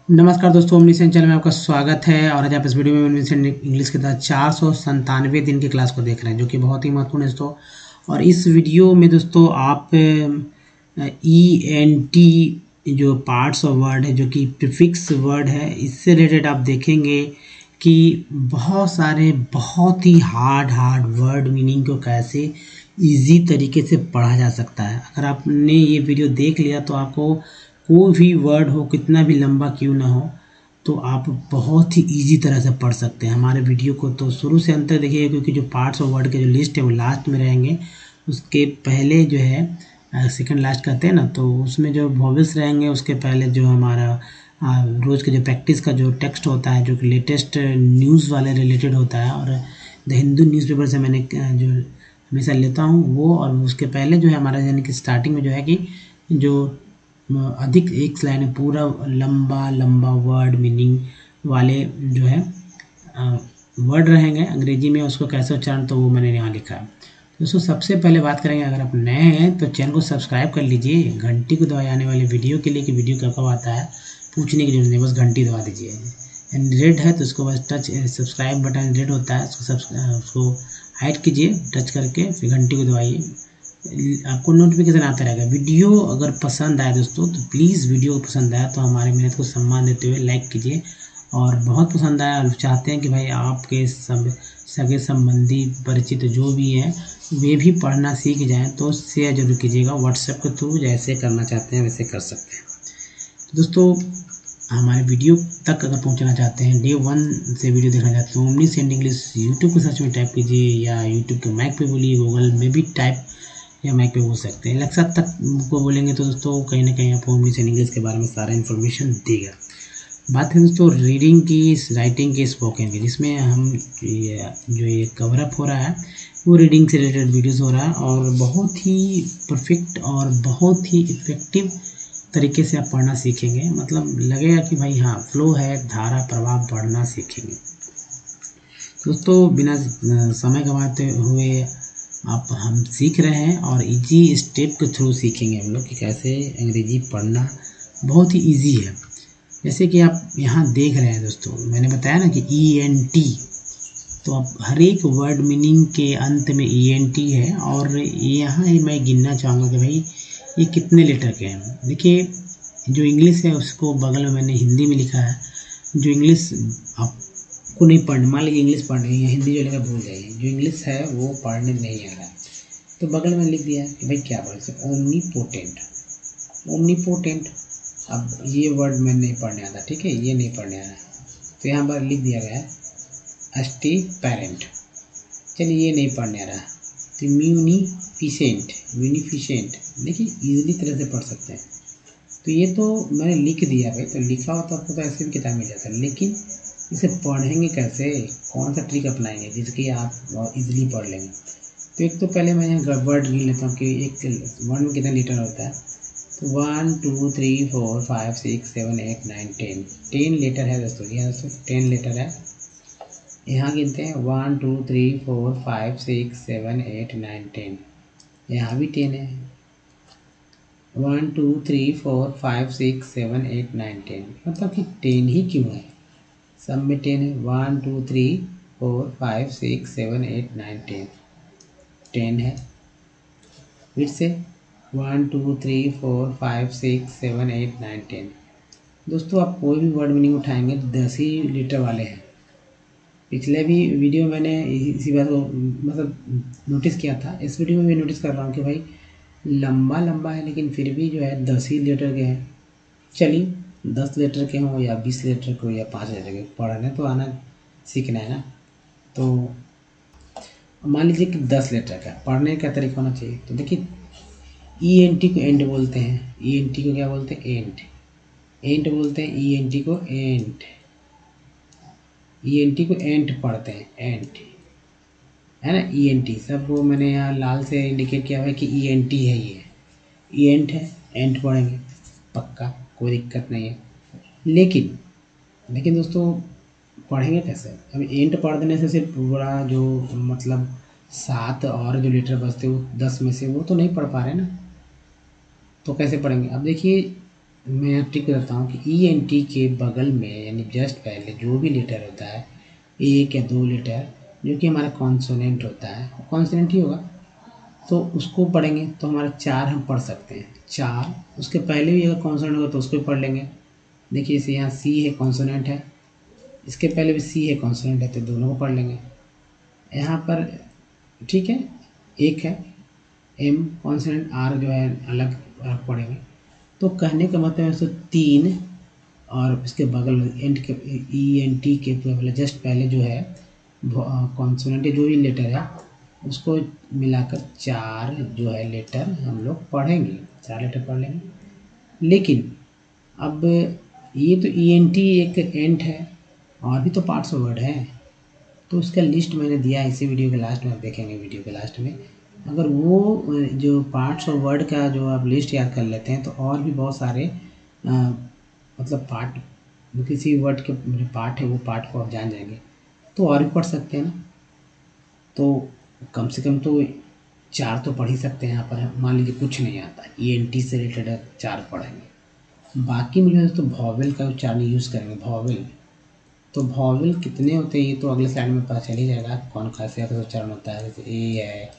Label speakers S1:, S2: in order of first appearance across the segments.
S1: नमस्कार दोस्तों, omniscient channel में आपका स्वागत है। और आज आप इस वीडियो में ओमनीसेंट इंग्लिश के तहत 497 दिन की क्लास को देख रहे हैं, जो कि बहुत ही महत्वपूर्ण है दोस्तों। और इस वीडियो में दोस्तों आप ENT जो पार्ट्स ऑफ वर्ड है, जो कि प्रीफिक्स वर्ड है, इससे रिलेटेड आप देखेंगे कि बहुत सारे बहुत ही हार्ड वर्ड मीनिंग को कैसे इजी तरीके से पढ़ा जा सकता है। अगर आपने ये वीडियो देख लिया तो आपको कोई भी वर्ड हो, कितना भी लंबा क्यों ना हो, तो आप बहुत ही इजी तरह से पढ़ सकते हैं। हमारे वीडियो को तो शुरू से अंत तक देखिए, क्योंकि जो पार्ट्स ऑफ वर्ड के जो लिस्ट है वो लास्ट में रहेंगे। उसके पहले जो है सेकंड लास्ट कहते हैं ना, तो उसमें जो वॉवेल्स रहेंगे, उसके पहले जो हमारा रोज़ के जो प्रैक्टिस का जो टेक्स्ट होता है, जो कि लेटेस्ट न्यूज़ वाले रिलेटेड होता है, और द हिंदू न्यूज़पेपर से मैंने जो हमेशा लेता हूँ वो। और उसके पहले जो है हमारा, यानी कि स्टार्टिंग में जो है कि जो अधिक एक लाइन में पूरा लंबा वर्ड मीनिंग वाले जो है वर्ड रहेंगे अंग्रेजी में, उसको कैसे उच्चारण, तो वो मैंने यहाँ लिखा है। दोस्तों सबसे पहले बात करेंगे, अगर आप नए हैं तो चैनल को सब्सक्राइब कर लीजिए, घंटी को दबाए आने वाले वीडियो के लिए कि वीडियो कब आता है पूछने की जरूरत नहीं, बस घंटी दबा दीजिए। एंड रेड है तो उसको बस टच, सब्सक्राइब बटन रेड होता है, उसको हाइड कीजिए टच करके, फिर घंटी को दबाइए, आपको नोटिफिकेशन आता रहेगा। वीडियो अगर पसंद आए दोस्तों तो प्लीज़, वीडियो पसंद आया तो हमारी मेहनत को सम्मान देते हुए लाइक कीजिए। और बहुत पसंद आया और चाहते हैं कि भाई आपके सब सगे संबंधी परिचित जो भी हैं वे भी पढ़ना सीख जाएं, तो शेयर जरूर कीजिएगा व्हाट्सएप के थ्रू, जैसे करना चाहते हैं वैसे कर सकते हैं। तो दोस्तों हमारे वीडियो तक अगर पहुंचना चाहते हैं, डे 1 से वीडियो देखना चाहते हैं, ओमनीसेंट इंग्लिश यूट्यूब को सर्च में टाइप कीजिए, या यूट्यूब के माइक पे बोलिए, गूगल में भी टाइप या माइक पे बोल सकते हैं। लक्ष्य तक को बोलेंगे तो दोस्तों कहीं ना कहीं आपको ओमनीसेंट इंग्लिश के बारे में सारा इन्फॉर्मेशन देगा। बात है दोस्तों रीडिंग की, राइटिंग की, स्पोकन की, जिसमें हम जो ये कवर अप हो रहा है वो रीडिंग से रिलेटेड वीडियोस हो रहा है, और बहुत ही परफेक्ट और बहुत ही इफेक्टिव तरीके से आप पढ़ना सीखेंगे। मतलब लगेगा कि भाई हाँ, फ्लो है, धारा प्रभाव पढ़ना सीखेंगे। दोस्तों बिना समय गंवाते हुए आप हम सीख रहे हैं, और इजी स्टेप के थ्रू सीखेंगे हम लोग कि कैसे अंग्रेजी पढ़ना बहुत ही इजी है। जैसे कि आप यहाँ देख रहे हैं दोस्तों, मैंने बताया ना कि ENT, तो आप हर एक वर्ड मीनिंग के अंत में ENT है। और यहाँ मैं गिनना चाहूँगा कि भाई ये कितने लेटर के हैं। देखिए जो इंग्लिश है उसको बगल में मैंने हिंदी में लिखा है। जो इंग्लिश आपको नहीं पढ़ने, मान लीजिए इंग्लिश पढ़ने या हिंदी जो लेकर भूल जाइए, जो इंग्लिश है वो पढ़ने नहीं आ रहा है, तो बगल में लिख दिया कि भाई क्या बोलते हैं, ओमनीपोटेंट। ओमनीपोटेंट, अब ये वर्ड मैं नहीं पढ़ने आता, ठीक है, ये नहीं पढ़ने आ रहा है, तो यहाँ पर लिख दिया गया है स्टे पेरेंट। चलिए ये नहीं पढ़ने आ रहा है, तो म्यूनिफिशेंट, म्यूनिफिशेंट, देखिए ईजिली तरह से पढ़ सकते हैं। तो ये तो मैंने लिख दिया भाई, तो लिखा होता आपको तो ऐसे भी किताब मिल जाता है, लेकिन इसे पढ़ेंगे कैसे, कौन सा ट्रिक अपनाएंगे जिसकी आप इजीली पढ़ लेंगे। तो एक तो पहले मैं यहाँ वर्ड गिन लेता हूँ कि एक वर्ड में कितना लीटर होता है। तो 1 2 3 4 5 6 7 8 9 10, 10 लीटर है दोस्तों, यहाँ दोस्तों 10 लीटर है। यहाँ गिनते हैं 1 2 3 4 5 6 7 8 9 10, यहाँ भी 10 है। 1 2 3 4 5 6 7 8 9 10, मतलब कि 10 ही क्यों है, सब में 10 है। 1 2 3 4 5 6 7 8 9 10, 10 है। फिर से 1 2 3 4 5 6 7 8 9 10। दोस्तों आप कोई भी वर्ड मीनिंग उठाएंगे 10 ही लीटर वाले हैं। पिछले भी वीडियो मैंने इसी बात को मतलब नोटिस किया था, इस वीडियो में भी नोटिस कर रहा हूँ कि भाई लंबा है, लेकिन फिर भी जो है 10 ही लीटर के हैं। चलिए 10 लीटर के हों या 20 लीटर के हो या 5 लीटर के, पढ़ने तो आना सीखना है ना। तो मान लीजिए कि 10 लीटर का पढ़ने का तरीका होना चाहिए। तो देखिए ENT को एंड बोलते हैं, ENT को क्या बोलते हैं, एंड, एंट बोलते हैं, ENT को एंट, ENT को एंट पढ़ते हैं, एंट है ना। ENT सब वो मैंने यहाँ लाल से इंडिकेट किया हुआ है कि ENT है, ये एंट है, एंट पढ़ेंगे पक्का, कोई दिक्कत नहीं है। लेकिन दोस्तों पढ़ेंगे कैसे। अब एंट पढ़ देने से सिर्फ पूरा जो मतलब 7 और जो लीटर बचते वो 10 में से वो तो नहीं पढ़ पा रहे ना, तो कैसे पढ़ेंगे। अब देखिए मैं अब ठीक बताता हूँ कि ई एन टी के बगल में यानी जस्ट पहले जो भी लेटर होता है, एक या दो लेटर जो कि हमारा कॉन्सोनेंट होता है, कॉन्सोनेंट ही होगा, तो उसको पढ़ेंगे तो हमारा चार हम पढ़ सकते हैं। चार उसके पहले भी अगर कॉन्सोनेंट होगा तो उसको भी पढ़ लेंगे। देखिए इसे यहाँ सी है, कॉन्सोनेंट है, इसके पहले भी सी है, कॉन्सोनेंट है, तो दोनों को पढ़ लेंगे। यहाँ पर ठीक है, एक है एम कॉन्सोनेंट, आर जो है अलग अलग पढ़ेंगे। तो कहने का मतलब है तो तीन, और इसके बगल में एंड के ई एन टी के पहले जस्ट पहले जो है कॉन्सोनेंट जो भी लेटर है उसको मिलाकर चार जो है लेटर हम लोग पढ़ेंगे, चार लेटर पढ़ लेंगे। लेकिन अब ये तो ई एन टी एक एंड है, और भी तो पार्ट्स ऑफ वर्ड है, तो उसका लिस्ट मैंने दिया है इसी वीडियो के लास्ट में, आप देखेंगे वीडियो के लास्ट में। अगर वो जो पार्ट्स ऑफ वर्ड का जो आप लिस्ट याद कर लेते हैं तो और भी बहुत सारे मतलब पार्ट, किसी वर्ड के जो पार्ट है वो पार्ट को आप जान जाएंगे तो और भी पढ़ सकते हैं ना। तो कम से कम तो चार तो पढ़ ही सकते हैं। यहाँ पर मान लीजिए कुछ नहीं आता, ई एन टी से रिलेटेड चार पढ़ेंगे। बाकी में जो है तो वॉवेल का उच्चारण यूज़ करेंगे। वॉवेल, तो वॉवेल कितने होते हैं ये तो अगले स्लाइड में पता चल ही जाएगा कौन कैसे कैसे उच्चारण होता है। जैसे ए है,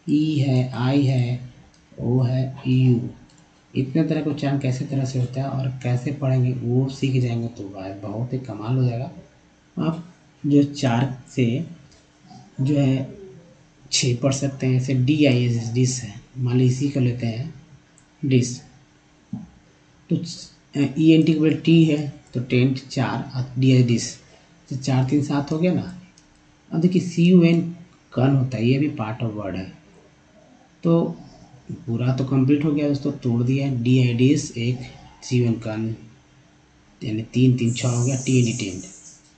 S1: ई है, आई है, ओ है, यू, इतने तरह का उच्चारण कैसे तरह से होता है और कैसे पढ़ेंगे वो सीख जाएंगे तो भाई बहुत ही कमाल हो जाएगा। आप जो चार से जो है छः पढ़ सकते हैं। जैसे डी आई एस, डिस है, मान लीजिए इसी को लेते हैं डिस, तो ई एन टी के बड़े टी है तो टेंट चार, डी आई डिस, तो चार तीन सात हो गया ना। अब देखिए सी यू एन कन होता है, ये भी पार्ट ऑफ वर्ड है, तो पूरा तो कंप्लीट हो गया दोस्तों, तोड़ दिया। डी आई डिस एक, सी यू एन कन, यानी तीन तीन छः हो गया। टी एन डी टेंट,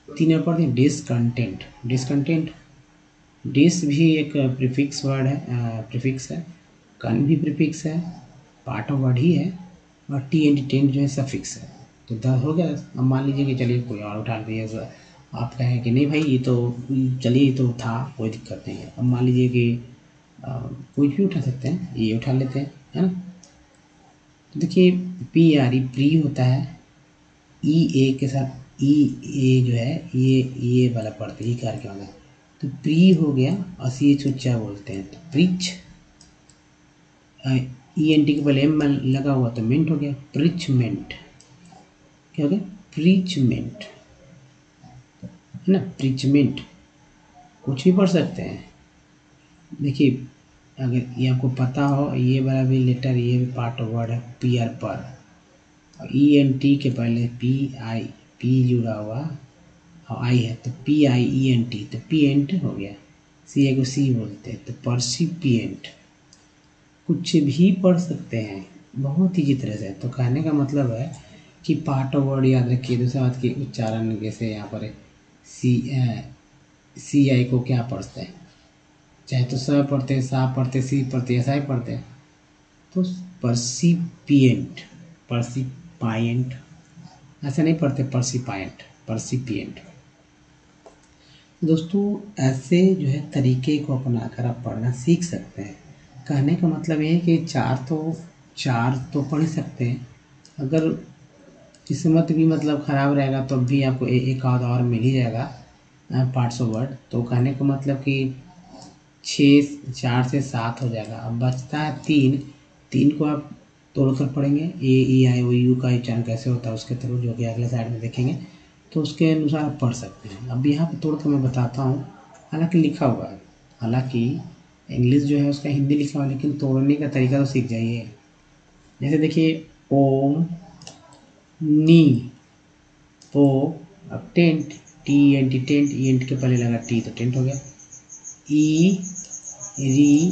S1: तीन और पढ़ते हैं डिसकंटेंट। डिसकंटेंट, डिस भी एक प्रीफिक्स वर्ड है, प्रीफिक्स है, कन भी प्रीफिक्स है, पार्ट ऑफ वर्ड ही है, और टी एन डी टेंट जो है सफिक्स है। तो 10 हो गया। अब मान लीजिए कि चलिए कोई और उठा लीजिए, आप कहें कि नहीं भाई ये तो चलिए ये तो था, कोई दिक्कत नहीं है। अब मान लीजिए कि कुछ भी उठा सकते हैं, ये उठा लेते हैं, है ना। तो देखिए पी आर ई प्री होता है, ई ए के साथ ई ए जो है ये वाला पढ़ते हैं, ई कार क्या होगा, तो प्री हो गया, और सी एच उच्चा बोलते हैं तो प्रिच। ई एन टी के पहले एम लगा हुआ तो मेंट हो गया, प्रिचमेंट। क्या हो गया, प्रीचमेंट, है ना, प्रीचमेंट। कुछ भी पढ़ सकते हैं। देखिए अगर ये आपको पता हो, ये वाला भी लेटर, ये भी पार्ट ऑफ वर्ड है, पी आर पर, और ई एन टी के पहले पी आई, पी जुड़ा हुआ और आई है तो P I E N T, तो पी एंट हो गया। सी ए को सी बोलते हैं तो परसिपिएंट। कुछ भी पढ़ सकते हैं बहुत ही तरह से। तो कहने का मतलब है कि पार्ट ऑफ वर्ड याद रखिए। दूसरा बात की उच्चारण, जैसे यहाँ पर सी आई को क्या पढ़ते हैं, चाहे तो स पढ़ते हैं, सा पढ़ते, सी पढ़ते, ऐसा ही पढ़ते हैं, तो परसिपिएंट, परसिपाइंट ऐसा नहीं पढ़ते, परसिपाइंट, परसिपिएंट। दोस्तों ऐसे जो है तरीके को अपनाकर आप पढ़ना सीख सकते हैं। कहने का मतलब ये है कि चार तो पढ़ ही सकते हैं। अगर किस्मत भी मतलब ख़राब रहेगा तो भी आपको एक आध और मिल ही जाएगा पार्ट्स ऑफ वर्ड। तो कहने का मतलब कि 6, 4 से 7 हो जाएगा। अब बचता है तीन, तीन को आप तोड़कर पढ़ेंगे। ए ई आई ओ यू का उच्चारण कैसे होता है उसके थ्रू, जो कि अगले साइड में देखेंगे, तो उसके अनुसार आप पढ़ सकते हैं। अब यहाँ पे तोड़कर मैं बताता हूँ, हालांकि लिखा हुआ है, हालांकि इंग्लिश जो है उसका हिंदी लिखा हुआ है, लेकिन तोड़ने का तरीका तो सीख जाइए। जैसे देखिए ओम, नी, पो, अब tent, T N T tent, E N T के पहले लगा टी तो टेंट हो गया। ई री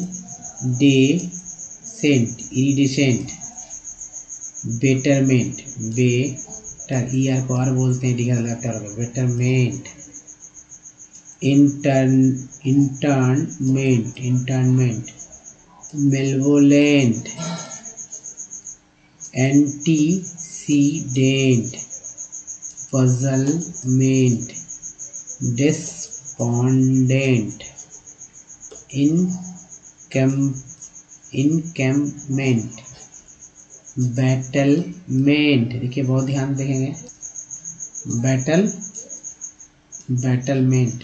S1: day Saint, iridescent, betterment, better, E R को आर बोलते हैं, डी का लेटर होगा, बेटरमेंट, इंटर्नमेंट, इंटर्नमेंट, मेलवोलेंट, एंटीसीडेंट, पजलमेंट, डिस्पोंडेंट, इनकैम्पमेंट, बैटलमेंट, देखिए बहुत ध्यान से देखेंगे, बैटलमेंट,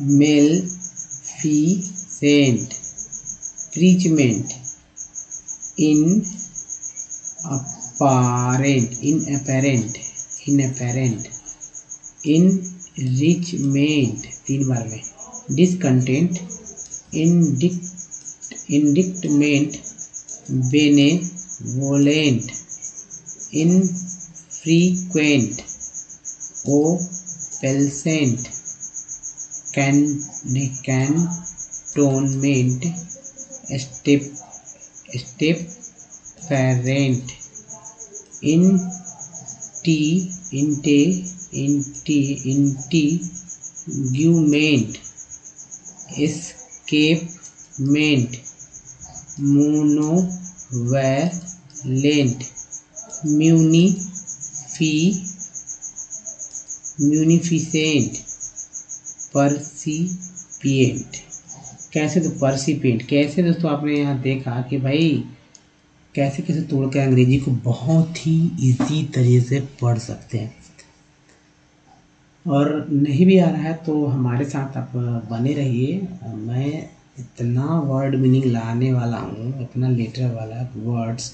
S1: मेलफिसेंट, प्रीचमेंट, इन अपैरेंट, इनरिचमेंट, 3 बार में, discontent, indictment, benevolent, infrequent, opalescent, cantonment, stepparent, integument, escapement, monovalent, munificent, percipient. कैसे तो परसिपिएंट कैसे दोस्तों, आपने यहाँ देखा कि भाई कैसे कैसे तोड़ के अंग्रेजी को बहुत ही इजी तरीके से पढ़ सकते हैं। और नहीं भी आ रहा है तो हमारे साथ आप बने रहिए, मैं इतना वर्ड मीनिंग लाने वाला हूँ, इतना लेटर वाला वर्ड्स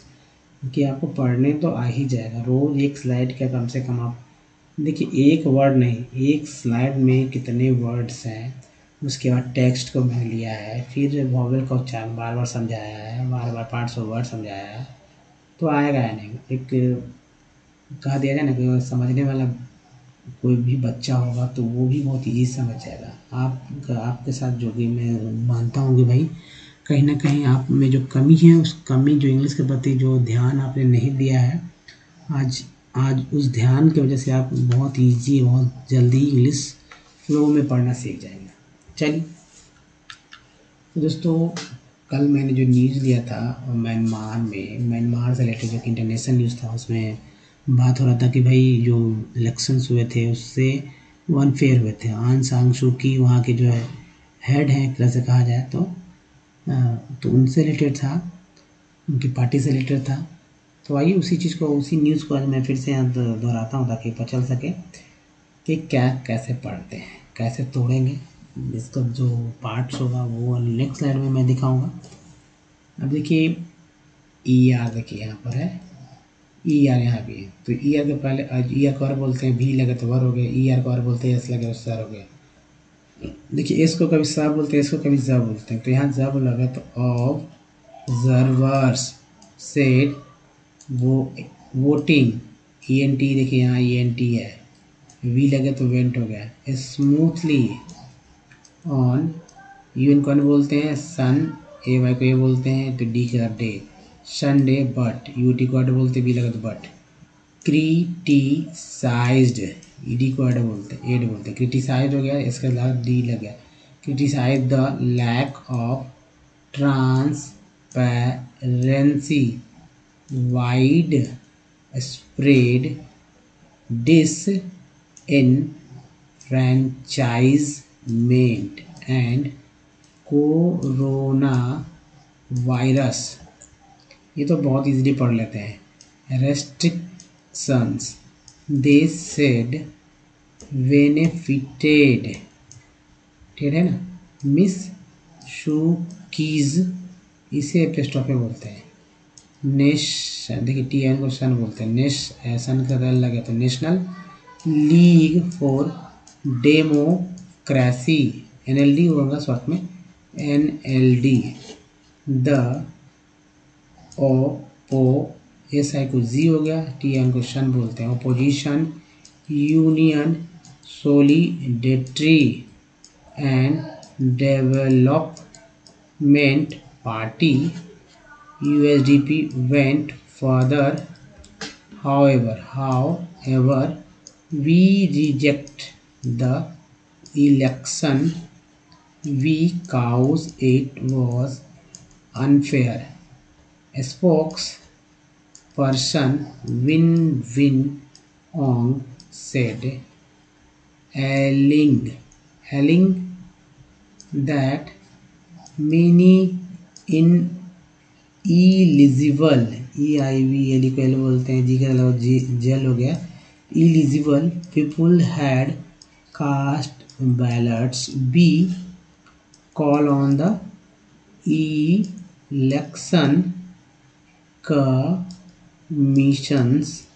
S1: कि आपको पढ़ने तो आ ही जाएगा। रोज़ एक स्लाइड का कम से कम आप देखिए, एक वर्ड नहीं, एक स्लाइड में कितने वर्ड्स हैं। उसके बाद टेक्स्ट को मैंने लिया है, फिर वॉवेल का उच्चारण बार बार समझाया है, बार बार पार्ट्स ऑफ वर्ड समझाया है, तो आएगा या नहीं। एक कहा दिया जाए ना कि समझने वाला कोई भी बच्चा होगा तो वो भी बहुत ईजी समझ जाएगा। आपके साथ जो कि मैं मानता हूँ कि भाई कहीं ना कहीं आप में जो कमी है, उस कमी जो इंग्लिश के प्रति जो ध्यान आपने नहीं दिया है, आज उस ध्यान की वजह से आप बहुत ईजी, बहुत जल्दी इंग्लिश फ्लो में पढ़ना सीख जाएंगे। चलिए तो दोस्तों, कल मैंने जो न्यूज़ लिया था म्यांमार से रिलेटेड जो कि इंटरनेशनल न्यूज़ था, उसमें बात हो रहा था कि भाई जो इलेक्शंस हुए थे उससे वो अनफेयर हुए थे। आंग सान सू की वहाँ के जो है हेड हैं, एक तरह से कहा जाए तो उनसे रिलेटेड था, उनकी पार्टी से रिलेटेड था। तो आइए उसी चीज़ को, उसी न्यूज़ को आज मैं फिर से यहाँ दोहराता हूँ ताकि पता चल सके कि क्या कैसे पढ़ते हैं, कैसे तोड़ेंगे। इसका जो पार्ट्स होगा वो नेक्स्ट स्लाइड में मैं दिखाऊंगा। अब देखिए ई आर, देखिए यहाँ पर है ई आर, यहाँ भी है। तो ई आर के पहले ई आर को आर बोलते हैं, भी लगे तो वर हो गया, ई आर को आर बोलते हैं, एस लगे तो सर हो गया। देखिए एस को कभी सा बोलते हैं, एस को कभी ज बोलते हैं। तो यहाँ जब लगा तो observers said voting, E N T, देखिए यहाँ ई एन टी है, वी लगे तो वेंट हो गया, स्मूथली ऑन, यू इन कौन बोलते हैं, सन, ए वाई को ये बोलते हैं, तो डी का day, Sunday, but, U T को अड बोलते, बी लगे तो बट, क्रिटिसाइज्ड, ई डी को अड बोलते हैं, एड बोलते हैं, क्रिटिसाइज्ड हो गया, इसके बाद डी लग गया, criticise the lack of transparency, wide spread disenfranchisement and corona virus. ये तो बहुत इजीली पढ़ लेते हैं। restrictions they said benefited, ठीक है ना, मिस शुकीज, इसे एपिस्ट्रोफे बोलते हैं। नेशन, देखिए टी एन को सन बोलते हैं, सन का दल लगे तो national league for democracy, NLD होगा शॉर्ट में, NLD। The Oppo, S I को जी हो गया, टी एन को सन बोलते हैं। Opposition union solidarity and development party, USDP went further. However, we reject the election because it was unfair. Spokesperson Win Ong said, alleging that many in eligible, EIVL को L बोलते हैं, G का अलावा जेल हो गया। Eligible people had cast ballots, be call on the election commissions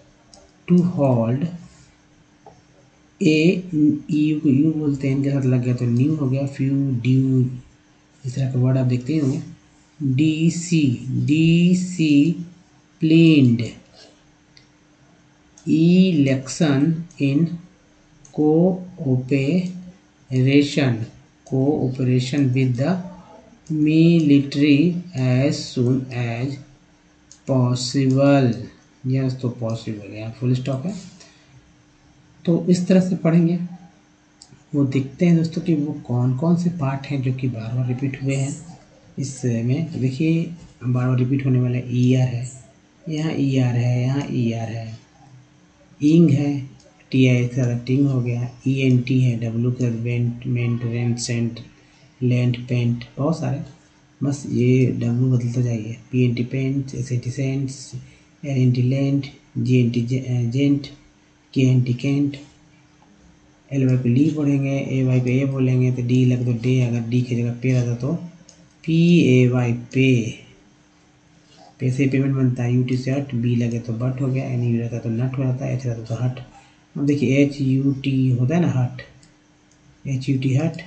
S1: to hold a, U को U बोलते हैं, इनके साथ लग गया तो न्यू हो गया, फ्यू ड्यू, इस तरह का वर्ड आप देखते होंगे। Disciplined election in cooperation with the military as soon as possible, yes तो पॉसिबल, यहाँ फुल स्टॉप है। तो इस तरह से पढ़ेंगे। वो देखते हैं दोस्तों कि वो कौन कौन से पार्ट हैं जो कि बार बार रिपीट हुए हैं इसमें। देखिए बार बार रिपीट होने वाला ER है, यहाँ ER है, यहाँ ER है, इंग है, TI का टिंग हो गया, ENT है, W का went, ment, rent, cent, lent, pent, बहुत सारे, बस ये W बदलता जाइए। PNT pent, SAT cents, LNT lent, GNT gent, KNT Kent, LY को ली पढ़ेंगे, AY को ए बोलेंगे, तो D लग तो डे, अगर D की जगह पे रहता तो PAY पे, पैसे पेमेंट बनता है। UT से हट, B लगे तो बट हो गया, NU रहता तो नट हो जाता है, H रहता तो हट। अब देखिए HUT होता है ना हट, HUT हट,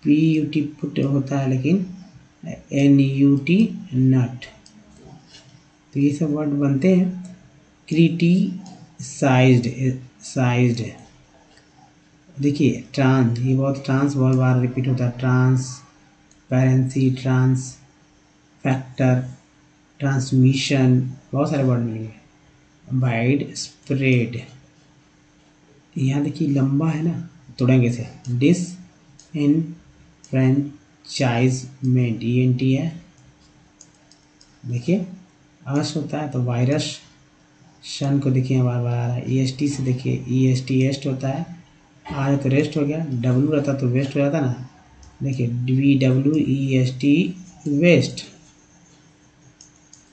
S1: PUT पुट होता है, लेकिन NUT नट, तो ये सब वर्ड बनते हैं। क्रिटिसाइज्ड, देखिए ट्रांस, ये बहुत ट्रांस बहुत बार रिपीट होता है, ट्रांसपेरेंसी, ट्रांस फैक्टर, ट्रांसमिशन, बहुत सारे वर्ड मिलेंगे। वाइड स्प्रेड, यहाँ देखिए लंबा है ना, तोड़ेंगे से, डिसएनफ्रेंचाइजमेंट, ENT है, देखिए अस होता है तो वायरस, शन को देखिए बार बार आ रहा है, EST से देखिए EST एस्ट होता है, आर तो रेस्ट हो गया, W रहता तो वेस्ट हो जाता ना, देखिए WEST वेस्ट।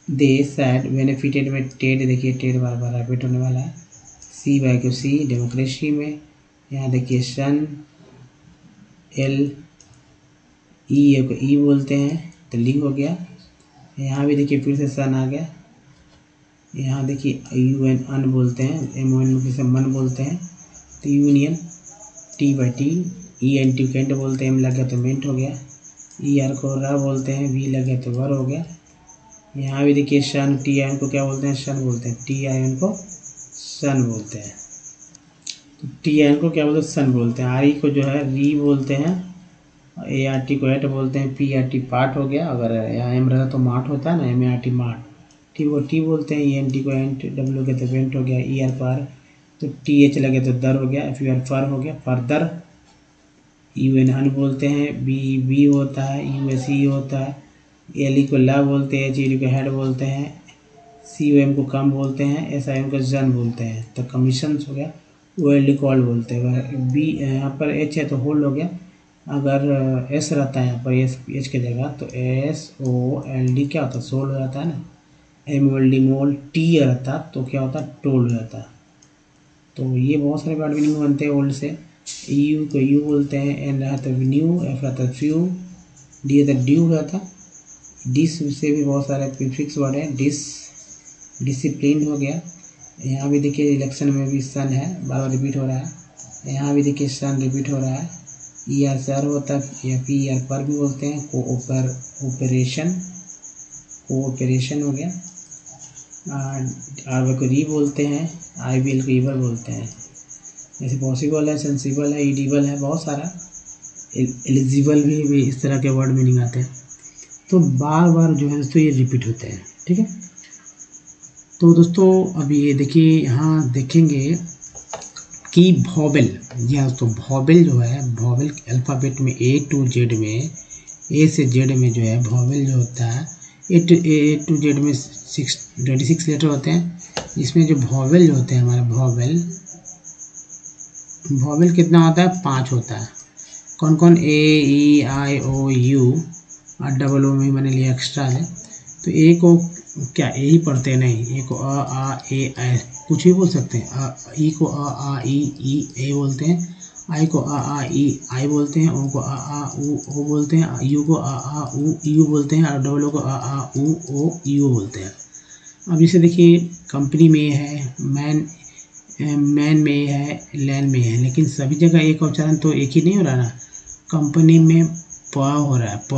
S1: दे सैड बेनिफिटेड में टेड, देखिए टेड बार बार रिपीट होने वाला है। CY को C डेमोक्रेसी में, यहाँ देखिए सन, L E को E बोलते हैं तो लिंग हो गया, यहाँ भी देखिए फिर से सन आ गया, यहाँ देखिए UN अन बोलते हैं, MON किसे मन बोलते हैं तो यूनियन, T/T, ENT कैंट बोलते हैं, M लग गया तो मेंट हो गया, ER को रा बोलते हैं, V लग गया तो वर हो गया। यहाँ भी देखिए सन, TIN को क्या बोलते हैं, सन बोलते हैं, TIN को सन बोलते हैं, तो TIN को क्या बोलते हैं, सन बोलते हैं। RE को जो है री बोलते हैं, ART को एट बोलते हैं, PRT पार्ट हो गया, अगर यहाँ M रहता तो मार्ट होता है ना, MART मार्ट, T को टी बोलते हैं, ENT को एंट, W के तो वेंट हो गया, ER पर तो TH लगे तो दर हो गया, FUR फर हो गया, फर्दर, UN अन बोलते हैं, बी होता है, USE होता है, LE को ला बोलते हैं, HED को हेड बोलते हैं, COM को कम बोलते हैं, SIM को जन बोलते हैं, तो कमीशन हो गया, OLD कॉल बोलते हैं। बी यहाँ पर H है तो होल्ड हो गया, अगर S रहता है यहाँ पर H की जगह तो SOLD क्या होता है, सोल्ड हो जाता है ना, MOLD मोल, T रहता तो क्या होता है, टोल्ड हो जाता। तो ये बहुत सारे वर्ड मीनिंग बनते हैं ओल्ड से। EU को यू बोलते हैं, N रहता तो न्यू, F रहता तो फ्यू, D रहता ड्यू रहता, डिस से भी बहुत सारे प्रीफिक्स वर्ड हैं, डिसिप्लिन हो गया, यहाँ भी देखिए इलेक्शन में भी सन है, बार बार रिपीट हो रहा है, यहाँ भी देखिए सन रिपीट हो रहा है, ER सर होता है, या PER पर भी बोलते हैं, कोऑपरेशन हो गया, RY को री बोलते हैं, IBL को ईवर बोलते हैं, जैसे पॉसिबल है, सेंसिबल है, ईडिबल है, बहुत सारा, एलिजिबल भी इस तरह के वर्ड मीनिंग आते हैं। तो बार बार जो है दोस्तों ये रिपीट होते हैं, ठीक है। तो दोस्तों अब ये देखिए यहाँ देखेंगे कि वॉवेल, जी हाँ दोस्तों वॉवेल जो है, वॉवेल अल्फ़ाबेट में A to Z में, A से Z में जो है वॉवेल जो होता है, A to Z में 26 लेटर होते हैं, इसमें जो वॉवेल जो होते हैं हमारे वॉवेल कितना होता है, 5 होता है। कौन कौन, A E I O U और डबल O में मैंने लिया एक्स्ट्रा है, तो ए को क्या ए ही पढ़ते हैं? नहीं, ए को आ ए कुछ भी बोल सकते हैं। ई को आ ई ए बोलते हैं। आई को आ ई आई बोलते हैं। ओ को आ ऊ ओ बोलते हैं। यू को आ ऊ यू बोलते हैं। और डबल ओ को आ ऊ ओ यू बोलते हैं। अब इसे देखिए, कंपनी में है, मैन में है, लैन में है, लेकिन सभी जगह एक उच्चारण तो एक ही नहीं हो रहा ना। कंपनी में प हो रहा है, प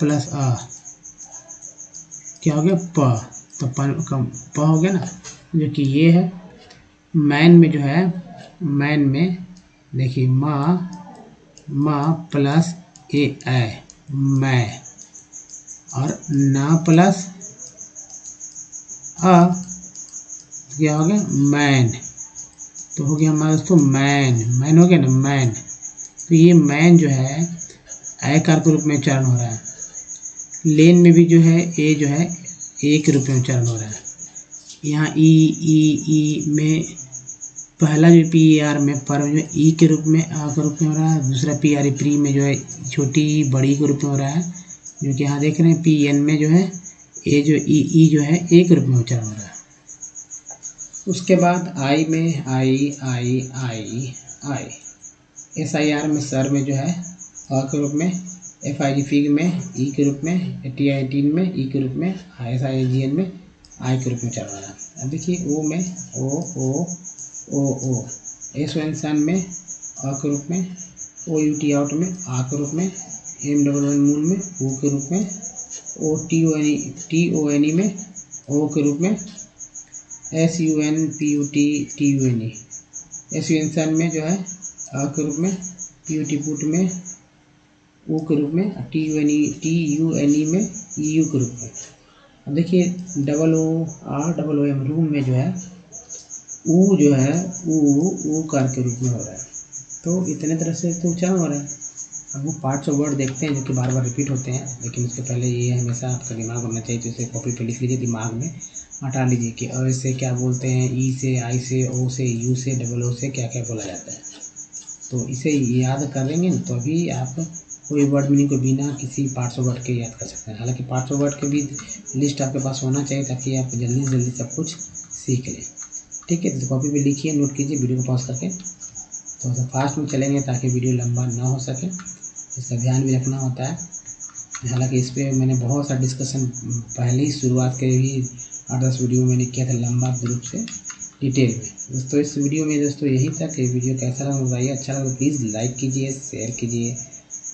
S1: प्लस अ क्या हो गया? प। तो प हो गया ना, जो कि ये है। मैन में जो है, मैन में देखिए माँ प्लस ए मैं, और ना प्लस अ क्या हो गया? मैन। तो हो गया हमारा दोस्तों मैन हो गया ना, मैन। तो ये मैन जो है आयकार के रूप में उच्चारण हो रहा है। लेन में भी जो है ए जो है ए के रूप में उच्चारण हो रहा है। यहाँ ई में पहला जो पी आर में पर जो ई के रूप में आ के रूप में हो रहा है। दूसरा पी आर प्री में जो है छोटी बड़ी के रूप में हो रहा है, जो कि यहाँ देख रहे हैं। पी एन में जो है ए जो ई जो है ए के रूप में उच्चारण हो रहा है। उसके बाद आई में आई एस आई आर में सर में जो है अ के रूप में, एफ आई जी फिग में ई के रूप में, टी आई टीन में ई के रूप में, एस आई जी एन में आई के रूप में उच्चारण हो रहा है। अब देखिए ओ में ओ एस इंसान में अ के रूप में, ओ यू टी आउट में आ के रूप में, एम डबल वन मून में ओ के रूप में, O T O N E में ओ के रूप में, S U N P U T U N E S U इंसान में जो है अ के रूप में, पी यू टी पुट में ओ के रूप में, टी यू एन ई में ई यू के रूप में। अब देखिए डबल ओ एम रूम में जो है ऊ जो है ऊ कार के रूप में हो रहा है। तो इतने तरह से तो उच्चारण हो रहा है। अब वो पार्ट्स ऑफ वर्ड देखते हैं जो कि बार बार रिपीट होते हैं, लेकिन उसके पहले ये हमेशा आपका दिमाग होना चाहिए। तो इसे कॉपी पे लिख लीजिए, दिमाग में हटा लीजिए कि अ से क्या बोलते हैं, ई से, आई से, ओ से, यू से, डबल ओ से क्या क्या बोला जाता है। तो इसे याद करेंगे तो अभी आप कोई वर्ड मीनिंग को बिना किसी पार्ट्स ऑफ वर्ड के याद कर सकते हैं। हालांकि पार्ट्स ऑफ वर्ड के भी लिस्ट आपके पास होना चाहिए ताकि आप जल्दी से जल्दी सब कुछ सीख लें। ठीक है, तो कॉपी पे लिखिए, नोट कीजिए वीडियो को पॉज करके। तो फास्ट में चलेंगे ताकि वीडियो लंबा ना हो सके, इसका ध्यान भी रखना होता है। हालांकि इस पर मैंने बहुत सा डिस्कशन पहले ही शुरुआत के भी 8-10 वीडियो मैंने किया था लंबा रूप से डिटेल में। दोस्तों इस वीडियो में दोस्तों यही तक। ये वीडियो कैसा लगा बताइए। अच्छा लगा तो प्लीज़ लाइक कीजिए, शेयर कीजिए,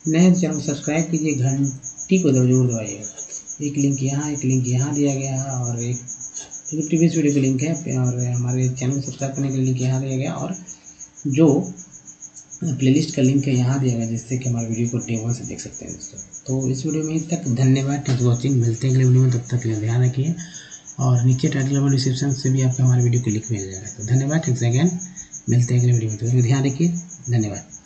S1: नए चैनल को सब्सक्राइब कीजिए, घंटी को जरूर दबाइएगा। एक लिंक यहाँ दिया गया है, और एक प्रीवियस वीडियो का लिंक है, और हमारे चैनल को सब्सक्राइब करने के लिए लिंक यहाँ दिया गया, और जो प्लेलिस्ट का लिंक है यहाँ दिया गया, जिससे कि हमारे वीडियो को डे 1 से देख सकते हैं दोस्तों। तो इस वीडियो में यहीं तक। धन्यवाद, थैंक्स फॉर वॉचिंग। मिलते हैं अगले वीडियो में, तब तक के लिए ध्यान रखिए। और नीचे टाइटल और डिस्क्रिप्शन से भी आपको हमारे वीडियो को लिंक मिल जाएगा। तो धन्यवाद, थैंक्स अगेन। मिलते हैं अगले वीडियो में, तो ध्यान रखिए। धन्यवाद।